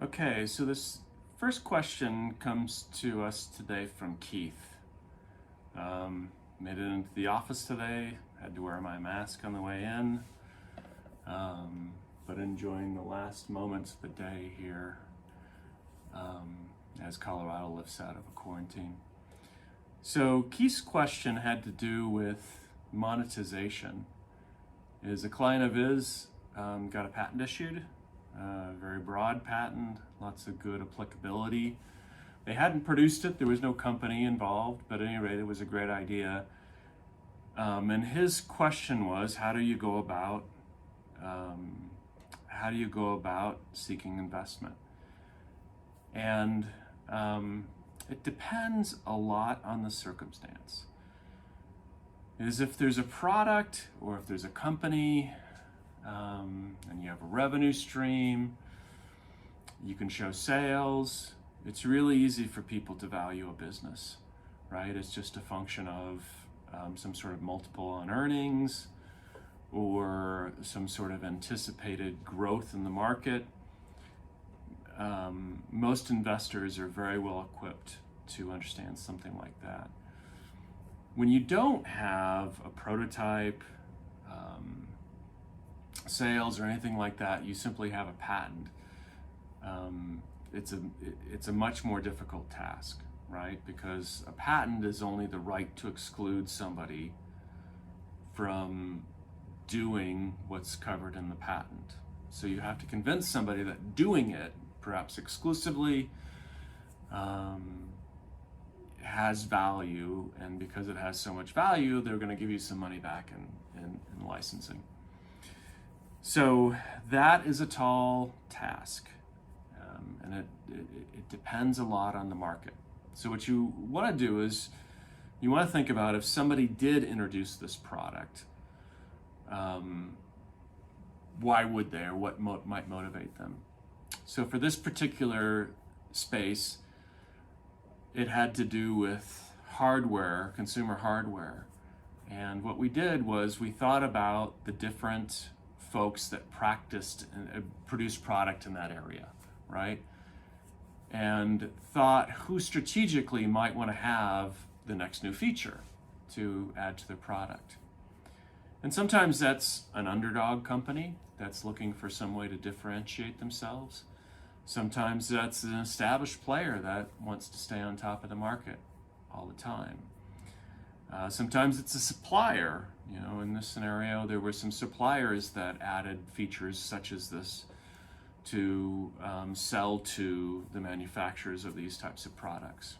Okay, so this first question comes to us today from Keith. Made it into the office today, had to wear my mask on the way in, but enjoying the last moments of the day here as Colorado lifts out of a quarantine. So Keith's question had to do with monetization. Is a client of his got a patent issued, very broad patent, lots of good applicability. They hadn't produced it, there was no company involved, but at any rate, it was a great idea. And his question was, how do you go about seeking investment? And it depends a lot on the circumstance. Is if there's a product or if there's a company and you have a revenue stream, you can show sales, it's really easy for people to value a business, right? It's just a function of some sort of multiple on earnings or some sort of anticipated growth in the market. Most investors are very well equipped to understand something like that. When you don't have a prototype, sales or anything like that, you simply have a patent. It's a much more difficult task, right? Because a patent is only the right to exclude somebody from doing what's covered in the patent. So you have to convince somebody that doing it, perhaps exclusively, has value, and because it has so much value, they're going to give you some money back in licensing. So that is a tall task, and it depends a lot on the market. So what you want to do is you want to think about if somebody did introduce this product, why would they, or what might motivate them? So for this particular space, it had to do with hardware, consumer hardware. And what we did was we thought about the different folks that practiced and produced product in that area, right? And thought who strategically might want to have the next new feature to add to their product. And sometimes that's an underdog company that's looking for some way to differentiate themselves. Sometimes that's an established player that wants to stay on top of the market all the time. Sometimes it's a supplier. You know, in this scenario, there were some suppliers that added features such as this to sell to the manufacturers of these types of products.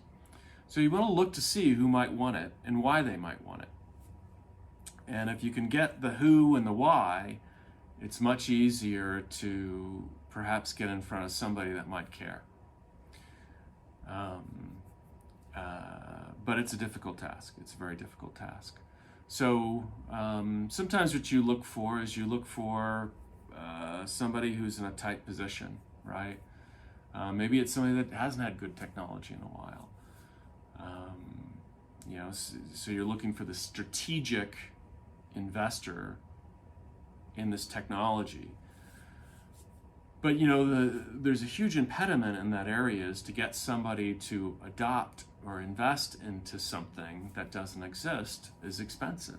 So you want to look to see who might want it and why they might want it. And if you can get the who and the why, it's much easier to perhaps get in front of somebody that might care. But it's a difficult task. It's a very difficult task. So sometimes what you look for is somebody who's in a tight position, right? Maybe it's somebody that hasn't had good technology in a while. So you're looking for the strategic investor in this technology. But there's a huge impediment in that area is to get somebody to adopt or invest into something that doesn't exist is expensive.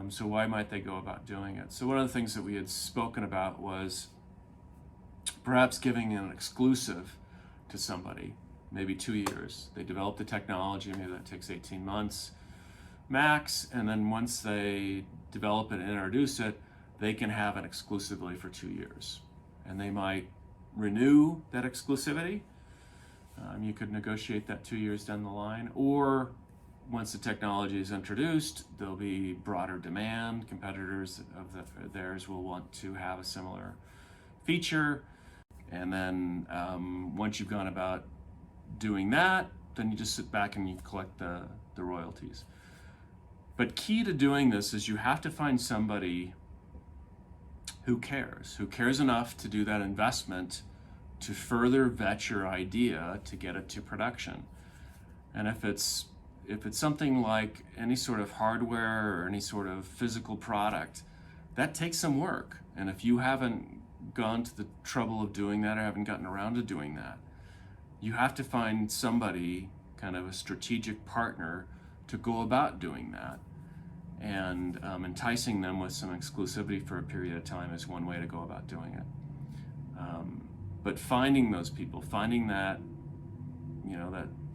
So why might they go about doing it? So one of the things that we had spoken about was perhaps giving an exclusive to somebody, maybe 2 years. They develop the technology, maybe that takes 18 months max, and then once they develop it and introduce it, they can have it exclusively for 2 years. And they might renew that exclusivity. You could negotiate that 2 years down the line, or once the technology is introduced, there'll be broader demand. Competitors of theirs will want to have a similar feature. And then once you've gone about doing that, then you just sit back and you collect the royalties. But key to doing this is you have to find somebody who cares enough to do that investment to further vet your idea to get it to production. And if it's something like any sort of hardware or any sort of physical product, that takes some work. And if you haven't gone to the trouble of doing that or haven't gotten around to doing that, you have to find somebody, kind of a strategic partner, to go about doing that. And enticing them with some exclusivity for a period of time is one way to go about doing it. But finding those people, finding that,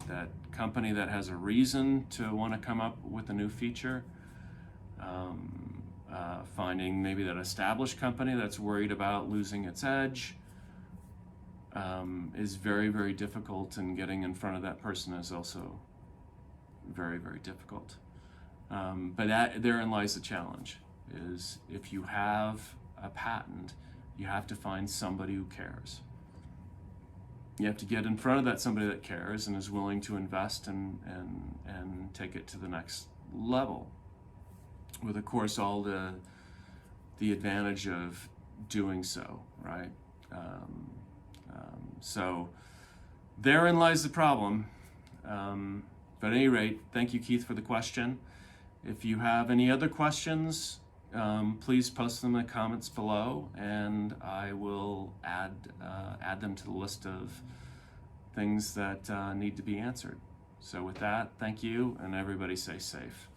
that company that has a reason to want to come up with a new feature, finding maybe that established company that's worried about losing its edge, is very, very difficult, and getting in front of that person is also very, very difficult. But therein lies the challenge, is if you have a patent, you have to find somebody who cares. You have to get in front of that somebody that cares and is willing to invest and take it to the next level, with, of course, all the advantage of doing so, right? So therein lies the problem. But at any rate, thank you, Keith, for the question. If you have any other questions, please post them in the comments below, and I will add them to the list of things that need to be answered. So with that, thank you, and everybody stay safe.